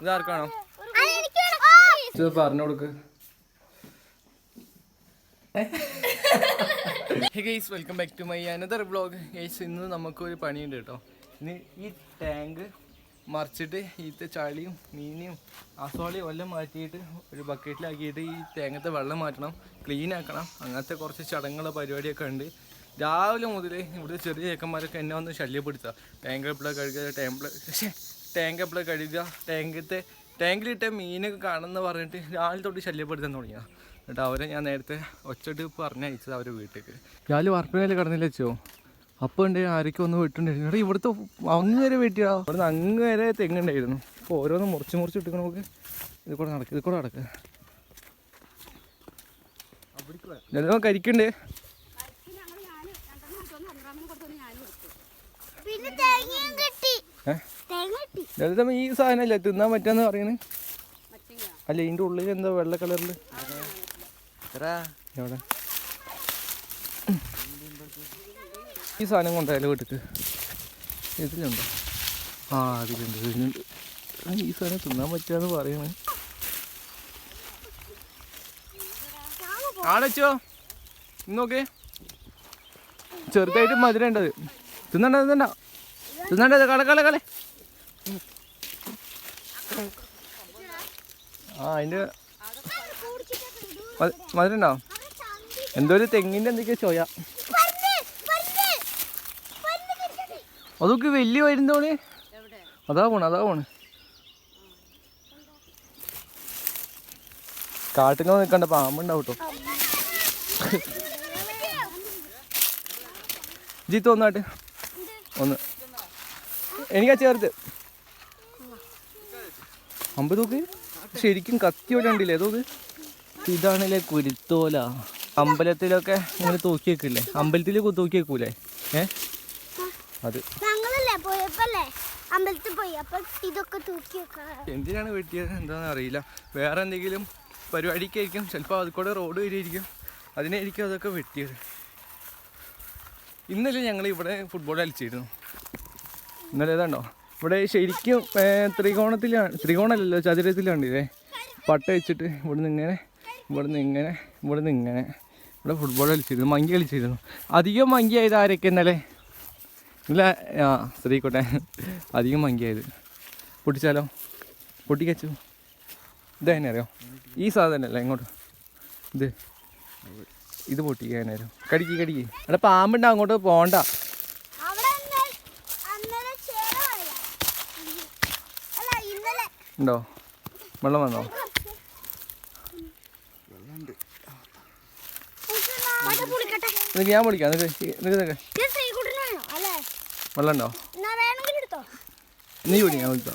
ഇതാർക്കാണോ പറഞ്ഞു കൊടുക്ക്. Hey guys, welcome back to my another vlog. Guys, ഇന്ന് നമുക്കൊരു പണിയുണ്ട് കേട്ടോ. ഇന്ന് ഈ ടാങ്ക് മറിച്ചിട്ട് ഈത്തെ ചളിയും മീനും അസോളയും എല്ലാം മാറ്റിയിട്ട് ഒരു ബക്കറ്റിലാക്കിയിട്ട് ഈ തേങ്ങത്തെ വെള്ളം മാറ്റണം, ക്ലീൻ ആക്കണം. അങ്ങനത്തെ കുറച്ച് ചടങ്ങുള്ള പരിപാടിയൊക്കെ ഉണ്ട്. രാവിലെ മുതൽ ഇവിടെ ചെറിയ ചേക്കന്മാരൊക്കെ എന്നെ വന്ന് ശല്യപ്പെടുത്തുക. ടാങ്ക് എപ്പോഴാണ് കഴുകുക, ടാങ്ക് എപ്പോഴാണ് കഴുകുക, ടാങ്കിലിട്ട മീനൊക്കെ കാണുമെന്ന് പറഞ്ഞിട്ട് രാവിലെ തൊട്ട് ശല്യപ്പെടുത്താൻ തുടങ്ങിയാണ്. എന്നിട്ട് അവരെ ഞാൻ നേരത്തെ ഒച്ചട്ട് പറഞ്ഞയച്ചത് അവരെ വീട്ടിലേക്ക്. രാവിലെ വർപ്പിനല്ലേ കടന്നില്ല വെച്ചോ. അപ്പോൾ ഉണ്ട് ആരൊക്കെ ഒന്ന് വെട്ടുണ്ടായിരുന്നു. എടാ ഇവിടുത്തെ അങ്ങ് വരെ വെട്ടിയാ, ഇവിടുന്ന് അങ്ങ് വരെ തെങ്ങുണ്ടായിരുന്നു. അപ്പോൾ ഓരോന്ന് മുറിച്ച് ഇട്ടിക്കണം. നമുക്ക് ഇത് കൂടെ നടക്കുക. ഞാൻ കരിക്കണ്ടേ. ലളിതമ്മ ഈ സാധനമല്ലേ തിന്നാൻ പറ്റാന്ന് പറയുന്നത്? അല്ല, ഇതിൻ്റെ ഉള്ളിൽ എന്താ വെള്ള കളറിൽ എവിടെ ഈ സാധനം കൊണ്ടായാലും വീട്ടിക്ക് ഇതിലുണ്ടോ? ആ ഇതിലുണ്ട്. ഈ സാധനം തിന്നാൻ പറ്റാന്ന് പറയണേ. ആടച്ചോ നോക്കേ, ചെറുതായിട്ട് മധുരം ഉണ്ടത്. തിന്നണ്ടത് കളെ. ആ അതിൻ്റെ മധുരം ഉണ്ടോ? എന്തോ ഒരു തെങ്ങിൻ്റെ എന്തൊക്കെയാ ചോയ. അതൊക്കെ വലിയ വരുന്നോണേ. അതാ പോണ് കാട്ടിൽ നിൽക്കണ്ട, പാമ്പുണ്ടാവും കേട്ടോ. ജീത്ത് ഒന്നാട്ട് ഒന്ന് എനിക്കാ ചേർത്ത് 50 തൂക്ക്. ശരിക്കും കത്തി ഇവിടെ ഉണ്ടില്ലേ തോക്ക്. ഇതാണല്ലേ കുരുത്തോല. അമ്പലത്തിലൊക്കെ ഇങ്ങനെ തൂക്കി വെക്കില്ലേ, അമ്പലത്തിൽ തൂക്കി വെക്കൂലേ? അത് എന്തിനാണ് വെട്ടിയത് എന്താണെന്ന് അറിയില്ല. വേറെ എന്തെങ്കിലും പരിപാടിക്കായിരിക്കും. ചിലപ്പോൾ അതിൽ കൂടെ റോഡ് വരിയിരിക്കും, അതിനായിരിക്കും അതൊക്കെ വെട്ടിയത്. ഇന്നലെ ഞങ്ങൾ ഇവിടെ ഫുട്ബോൾ കളിച്ചിരുന്നു. ഇന്നലെ ഏതാണ്ടോ ഇവിടെ ശരിക്കും ത്രികോണമല്ലല്ലോ, ചതുരത്തിലാണ്ടില്ലേ പട്ട വെച്ചിട്ട് ഇവിടുന്ന് ഇങ്ങനെ ഇവിടെ ഫുട്ബോൾ കളിച്ചിരുന്നു, മങ്കി കളിച്ചിരുന്നു. അധികം മങ്കിയായത് ആരൊക്കെ ഇന്നലെ? ഇല്ല, ശ്രീക്കോട്ടെ അധികം മങ്കിയായത്. പൊട്ടിച്ചാലോ? പൊട്ടിക്കച്ചു. ഇതെങ്ങനെ അറിയോ? ഈ സാധനമല്ല ഇങ്ങോട്ട് ഇത് പൊട്ടിക്കാനേരം. കടിക്ക്. അവിടെ പാമ്പുണ്ടാവും, അങ്ങോട്ട് പോണ്ട. ഉണ്ടോ? വെള്ളം വന്നോ? ഞാൻ പൊളിക്കാം. വെള്ളം ഉണ്ടോ? നീ പൊടി, ഞാൻ വിളിച്ചോ.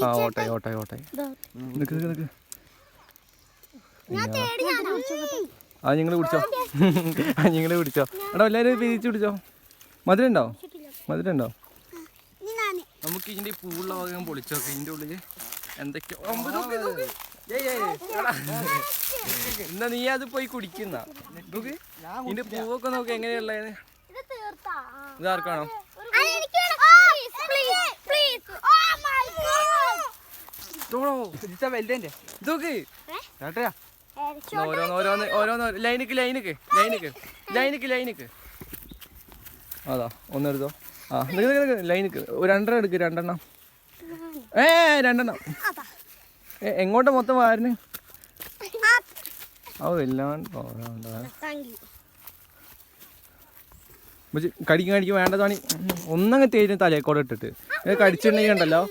ആ ഓട്ടായി. നിക്ക്. ആ നിങ്ങൾ കുടിച്ചോ. എടാ എല്ലാവരും പിരിച്ചു കുടിച്ചോ. മധുരം ഉണ്ടോ? നമുക്ക് ഇതിൻ്റെ പൂവുള്ള ഭാഗം പൊളിച്ചോക്കെ. ഇതിൻ്റെ ഉള്ളിൽ എന്തൊക്കെയോ എന്നാ നീ അത് പോയി കുടിക്കുന്ന നോക്ക്. ഇതിന്റെ പൂവൊക്കെ നോക്ക് എങ്ങനെയുള്ളത്. ഇതാർക്കാണോ? ഇതൊക്കെ ഓരോന്ന് ലൈനിക്ക്. അതാ ഒന്നെടുത്തോ. ആ ലൈനിക്ക് രണ്ടെണ്ണം എടുക്ക്. രണ്ടെണ്ണം എങ്ങോട്ടാ മൊത്തം വാരന്? എല്ലാം കടിക്കും വേണ്ടതാണ്. ഒന്നങ്ങ് തേഞ്ഞ് തലയെക്കോടെ ഇട്ടിട്ട് കടിച്ചിട്ടുണ്ടെങ്കിൽ ഉണ്ടല്ലോ,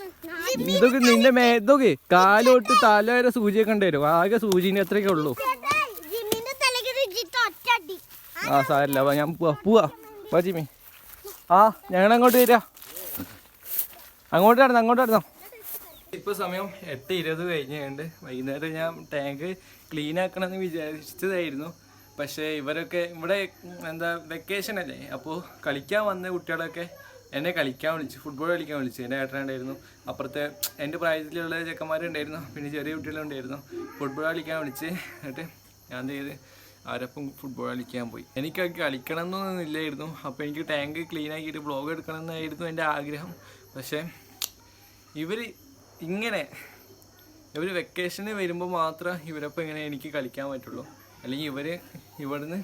ഇതൊക്കെ നിന്റെ ഇതൊക്കെ കാലോട്ട് തല വരെ സൂചിയൊക്കെ ഉണ്ടായിരുന്നു. ആകെ സൂചിന് എത്രയൊക്കെ ഉള്ളൂ. ആ സാരല്ല, ഞാൻ പോവാ ജിമ്മി. ആ ഞങ്ങളങ്ങോട്ട് വരാ. അങ്ങോട്ട് നടന്നോ. ഇപ്പോൾ സമയം 8:20 കഴിഞ്ഞുണ്ട്. വൈകുന്നേരം ഞാൻ ടാങ്ക് ക്ലീൻ ആക്കണമെന്ന് വിചാരിച്ചതായിരുന്നു. പക്ഷേ ഇവരൊക്കെ ഇവിടെ വെക്കേഷൻ അല്ലേ, അപ്പോൾ കളിക്കാൻ വന്ന കുട്ടികളൊക്കെ എന്നെ ഫുട്ബോൾ കളിക്കാൻ വിളിച്ചു. എൻ്റെ ഏട്ടനുണ്ടായിരുന്നു, അപ്പുറത്തെ എൻ്റെ പ്രായത്തിലുള്ള ചെക്കന്മാരുണ്ടായിരുന്നു, പിന്നെ ചെറിയ കുട്ടികളുണ്ടായിരുന്നു. ഫുട്ബോൾ കളിക്കാൻ വിളിച്ച്. എന്നിട്ട് ഞാൻ ചെയ്ത് ആരപ്പം ഫുട്ബോൾ കളിക്കാൻ പോയി. എനിക്ക് കളിക്കണം എന്നൊന്നും ഇല്ലായിരുന്നു. അപ്പോൾ എനിക്ക് ടാങ്ക് ക്ലീൻ ആക്കിയിട്ട് വ്ളോഗ് എടുക്കണം എന്നായിരുന്നു എൻ്റെ ആഗ്രഹം. പക്ഷേ ഇവർ വെക്കേഷന് വരുമ്പോൾ മാത്രം ഇവരൊപ്പം ഇങ്ങനെ എനിക്ക് കളിക്കാൻ പറ്റുള്ളൂ. അല്ലെങ്കിൽ ഇവിടുന്ന്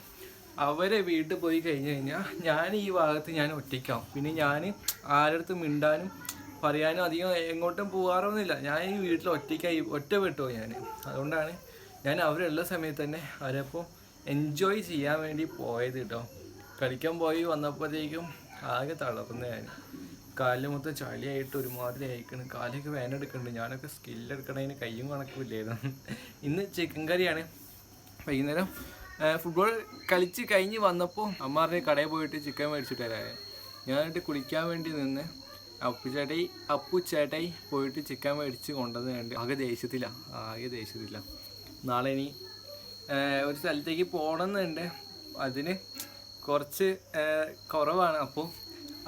അവരെ വീട്ടിൽ പോയി കഴിഞ്ഞ് കഴിഞ്ഞാൽ ഞാൻ ഈ ഭാഗത്ത് ഞാൻ ഒറ്റയ്ക്കാവും. പിന്നെ ഞാൻ ആരടുത്ത് മിണ്ടാനും പറയാനും അധികം എങ്ങോട്ടും പോകാറൊന്നുമില്ല. ഞാൻ ഈ വീട്ടിൽ ഒറ്റപ്പെട്ടു ഞാൻ. അതുകൊണ്ടാണ് ഞാൻ അവരുള്ള സമയത്ത് തന്നെ അവരപ്പോൾ എൻജോയ് ചെയ്യാൻ വേണ്ടി പോയത് കേട്ടോ. കളിക്കാൻ പോയി വന്നപ്പോഴത്തേക്കും ആകെ തളർന്നു. ഞാൻ കാലിൽ മൊത്തം ചളിയായിട്ട് ഒരുമാതിരി അയക്കണം. കാലൊക്കെ വേനെടുക്കുന്നുണ്ട്. ഞാനൊക്കെ സ്കില്ലെടുക്കണതിന് കയ്യും കണക്കുമില്ലായിരുന്നു. ഇന്ന് ചിക്കൻ കറിയാണ്. വൈകുന്നേരം ഫുട്ബോൾ കളിച്ച് കഴിഞ്ഞ് വന്നപ്പോൾ അമ്മ പറഞ്ഞ് കടയിൽ പോയിട്ട് ചിക്കൻ മേടിച്ചിട്ട് വരാൻ. ഞാനിട്ട് കുളിക്കാൻ വേണ്ടി നിന്ന് അപ്പു ചേട്ടായി പോയിട്ട് ചിക്കൻ മേടിച്ച് കൊണ്ടുവന്നുണ്ട്. ആകെ ദേഷ്യത്തില്ല. നാളെ ഇനി ഒരു സ്ഥലത്തേക്ക് പോകണമെന്നുണ്ട്. അതിന് കുറച്ച് കുറവാണ്. അപ്പോൾ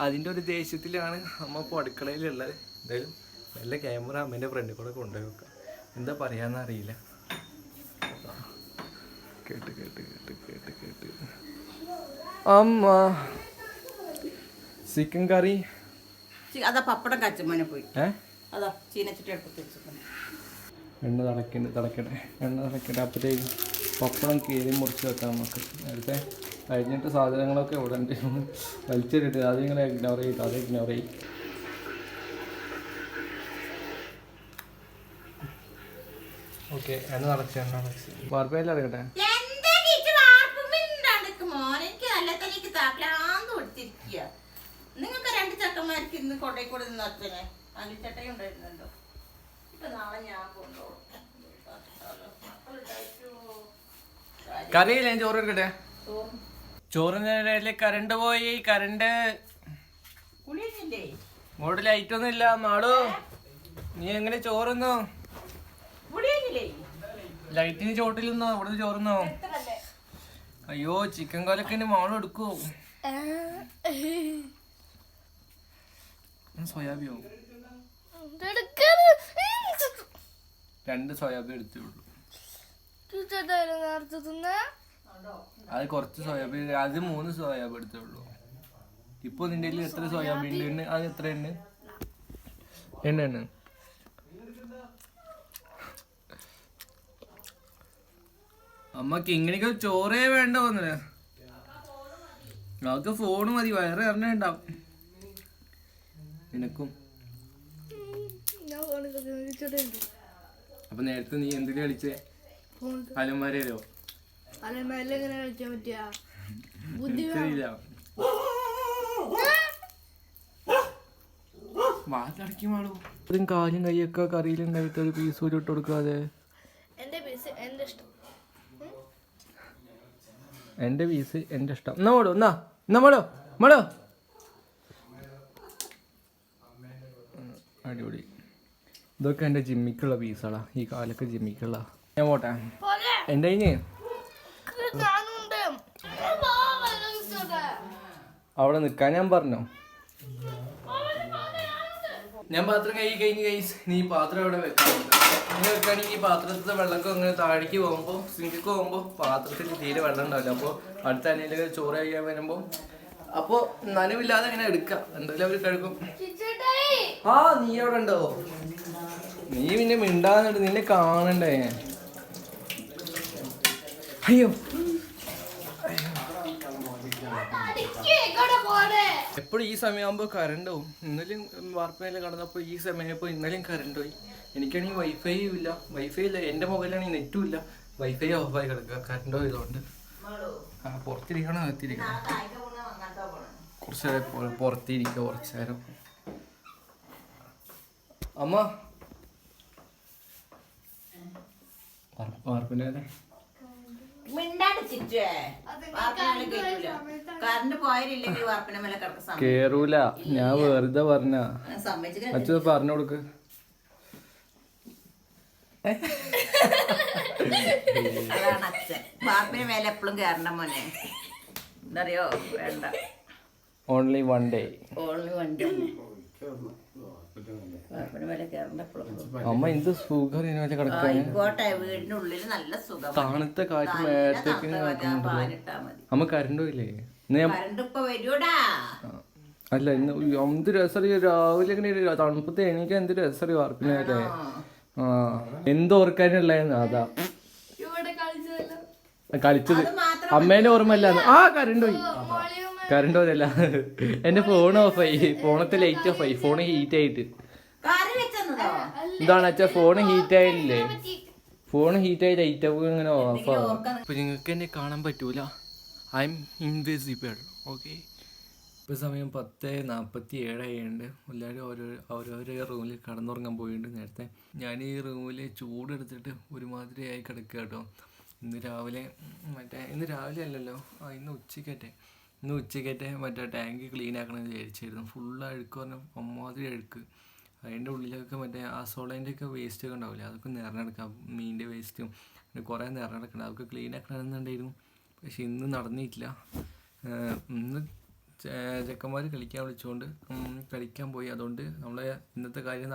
അതിൻ്റെ ഒരു ദേഷ്യത്തിലാണ് അമ്മ ഇപ്പോൾ അടുക്കളയിലുള്ളത്. എന്തായാലും നല്ല ക്യാമറ അമ്മേൻ്റെ ഫ്രണ്ടിൽ കൂടെ കൊണ്ടുപോയി വെക്കാം. എന്താ പറയാന്നറിയില്ല. കേട്ട് അമ്മ ചിക്കൻ കറി അതാ പപ്പടം കച്ചമ്മനെ പോയി അതാ ചീനച്ചിട്ട് എണ്ണ തിളക്കട്ടെ. അപ്പോഴത്തേക്കും പപ്പടം കീറി മുറിച്ച് വെക്കാം നമുക്ക്. നേരത്തെ കഴിഞ്ഞിട്ട് സാധനങ്ങളൊക്കെ ഇവിടെ ഉണ്ട്. വലിച്ചിട്ട് അത് ഇങ്ങനെ ഇഗ്നോർ ചെയ്യും. ഓക്കെ, എണ്ണ നിറച്ച് വാർപ്പയിൽ ഇറങ്ങട്ടെ. നിങ്ങൾക്ക് 2 ചക്കന്മാർക്ക് ഇന്ന് കൊടയിൽ കൂടെ നിന്ന് അച്ഛനെ അല്ലിച്ചട്ടയും ഉണ്ടായിരുന്നല്ലോ. ഇപ്പൊ നാളെ ഞാൻ കൊണ്ടുപോകും. കറിയില്ലേ? ചോറ് എടുക്കട്ടെ. ചോറിനിടയില് കറണ്ട് പോയി. ഇങ്ങോട്ട് ലൈറ്റ് ഒന്നും ഇല്ല. മാളു നീ എങ്ങനെ ചോറുന്നോ? ലൈറ്റിന് ചോട്ടിലിന്നോ? ഇവിടുന്ന് ചോറുന്നോ? അയ്യോ, ചിക്കൻ കറിയൊക്കെ മാളു എടുക്കൂ. സോയാബിയോ? 2 സോയാബി എടുത്തുള്ളൂ. അത് കുറച്ച് സോയാബീൻ, അത് 3 സോയാബീൻ എടുത്തുള്ളൂ. ഇപ്പൊ നിന്റെ എത്ര സോയാബീൻ ഉണ്ട്? അത് എത്ര എണ്ണ? അമ്മക്ക് ഇങ്ങനെയൊക്കെ ചോറേ വേണ്ട തോന്നുന്നില്ല. നമുക്ക് ഫോണ് മതി, വയറ് എറിഞ്ഞുണ്ടാവും. നിനക്കും അപ്പൊ നേരത്തെ നീ എന്തിനു കളിച്ചേ? അലമാരയിലോ? വാതിലടക്കി മാളൂ. കാലും കൈയൊക്കെ കറിയിലുണ്ടായിട്ട് ഒരു പീസ് പോലും ഇട്ട് കൊടുക്കാതെ. എന്റെ പീസ് എന്റെ ഇഷ്ടം. എന്നാ അടിപൊളി. ഇതൊക്കെ എന്റെ ജിമ്മിക്കുള്ള പീസാളാ. ഈ കാലൊക്കെ ജിമ്മിക്കുള്ള. ഞാൻ പോട്ടെ. എന്റെ അവിടെ നിക്കാൻ ഞാൻ പറഞ്ഞോ. ഞാൻ പാത്രം കഴിഞ്ഞ് ഗൈസ്. നീ പാത്രം അവിടെ വെക്കുകയാണെങ്കിൽ ഈ പാത്രത്തിലെ വെള്ളമൊക്കെ അങ്ങനെ താഴേക്ക് പോകുമ്പോൾ, സിങ്കിക്ക് പോകുമ്പോൾ പാത്രത്തിൽ തീരെ വെള്ളം ഉണ്ടാവില്ല. അപ്പോൾ അടുത്ത അനിയിലൊക്കെ ചോറ് കഴിക്കാൻ വരുമ്പോൾ അപ്പോൾ നനവില്ലാതെ അങ്ങനെ എടുക്കാം. എന്തായാലും അവർ കഴിക്കും. നീ അവിടെ ഉണ്ടോ? നീ പിന്നെ മിണ്ടാന്നിട്ട് നിന്നെ കാണണ്ടേ? അയ്യോ, എപ്പോഴും ഈ സമയമാകുമ്പോൾ കറണ്ട് പോവും. ഇന്നലെയും വാർപ്പയിലെ കടന്നപ്പോൾ ഈ സമയമായപ്പോൾ ഇന്നലെയും കറണ്ട് പോയി. എനിക്കാണെങ്കിൽ വൈഫൈ ഇല്ല. എൻ്റെ മൊബൈലാണെങ്കിൽ നെറ്റും ഇല്ല. വൈഫൈ ഓഫായി കിടക്കുക കറണ്ട് പോയതുകൊണ്ട്. പുറത്തിരിക്കണം, അകത്തിരിക്കണം. കുറച്ച് നേരം പുറത്തിരിക്കുക. കുറച്ച് നേരം. അമ്മ വാർപ്പിൻ്റെ കേറൂല. ഞാൻ വെറുതെ പറഞ്ഞ. അച്ഛൻ പറഞ്ഞു കൊടുക്ക്. മേലെ എപ്പോഴും കേറണ്ട മോനെ. എന്തറിയോ? വേണ്ട. Only one day. അമ്മ എന്ത് സുഖം വീടിനുള്ളിൽ നല്ല സുഖം. തണുത്ത കാറ്റ് മേത്തേക്ക്. അമ്മ കറണ്ട് പോയില്ലേ? കറണ്ട് ഇപ്പൊ വരൂടാ. അല്ല ഇന്ന് എന്ത് രസറി രാവിലെ ഇങ്ങനെ തണുപ്പത്ത് എണീക്കാൻ എന്ത് രസറി വാർപ്പിനല്ലേ. ആ എന്തോർക്കാനുള്ളതെന്ന് അതാ കളിച്ചത്. അമ്മേന്റെ ഓർമ്മല്ല. ആ കറണ്ട് പോയി. കറണ്ട് പോയതല്ല, എന്റെ ഫോൺ ഓഫായി. ഫോണത്തെ ലൈറ്റ് ഓഫായി. ഫോൺ ഹീറ്റ് ആയിട്ട്. എന്താണ് അച്ഛാ ഫോൺ ഹീറ്റ് ആയില്ലേ? ഫോൺ ഹീറ്റായി ലൈറ്റ് ആവുക ഇങ്ങനെ ഓഫാകും. ഇപ്പൊ നിങ്ങൾക്ക് എന്നെ കാണാൻ പറ്റൂല. I M invisible. ഓക്കെ, ഇപ്പോൾ സമയം 10:47 എല്ലാവരും ഓരോരോ റൂമിൽ കടന്നുറങ്ങാൻ പോയിട്ടുണ്ട്. നേരത്തെ ഞാൻ ഈ റൂമിൽ ചൂടെടുത്തിട്ട് ഒരുമാതിരിയായി കിടക്കുക കേട്ടോ. ഇന്ന് രാവിലെ അല്ലല്ലോ, ഇന്ന് ഉച്ചക്കറ്റെ മറ്റേ ടാങ്ക് ക്ലീൻ ആക്കണമെന്ന് വിചാരിച്ചായിരുന്നു. ഫുള്ള് അഴുക്ക് പറഞ്ഞാൽ അമ്മാതിരി അഴുക്ക്. അതിൻ്റെ ഉള്ളിലൊക്കെ മറ്റേ ആസോളേൻ്റെ ഒക്കെ വേസ്റ്റ് ഒക്കെ ഉണ്ടാവില്ല, അതൊക്കെ നിറഞ്ഞെടുക്കാം. മീനിൻ്റെ വേസ്റ്റും പിന്നെ കുറേ നിറഞ്ഞെടുക്കണം, അതൊക്കെ ക്ലീൻ ആക്കണമെന്നുണ്ടായിരുന്നു. പക്ഷെ ഇന്ന് നടന്നിട്ടില്ല. ഇന്ന് ചെക്കന്മാർ കളിക്കാൻ വിളിച്ചുകൊണ്ട് കളിക്കാൻ പോയി. അതുകൊണ്ട് നമ്മളെ ഇന്നത്തെ കാര്യം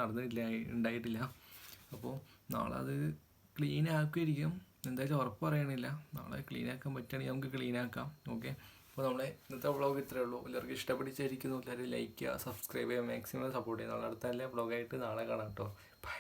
ഉണ്ടായിട്ടില്ല. അപ്പോൾ നാളെ അത് ക്ലീൻ ആക്കുമായിരിക്കും, എന്തായാലും ഉറപ്പ് പറയണില്ല. നാളെ ക്ലീൻ ആക്കാൻ പറ്റുകയാണെങ്കിൽ നമുക്ക് ക്ലീൻ ആക്കാം. ഓക്കെ, അപ്പോൾ നമ്മളെ ഇന്നത്തെ വ്ളോഗ് ഇത്രയേ ഉള്ളൂ. എല്ലാവർക്കും ഇഷ്ടപ്പെട്ടിരിക്കുന്നു. എല്ലാവരും ലൈക്ക് ചെയ്യുക, സബ്സ്ക്രൈബ് ചെയ്യുക, മാക്സിമം സപ്പോർട്ട് ചെയ്യുക. നാളെ അടുത്തല്ലേ വ്ളോഗായിട്ട് നാളെ കാണാം കേട്ടോ. ബൈ.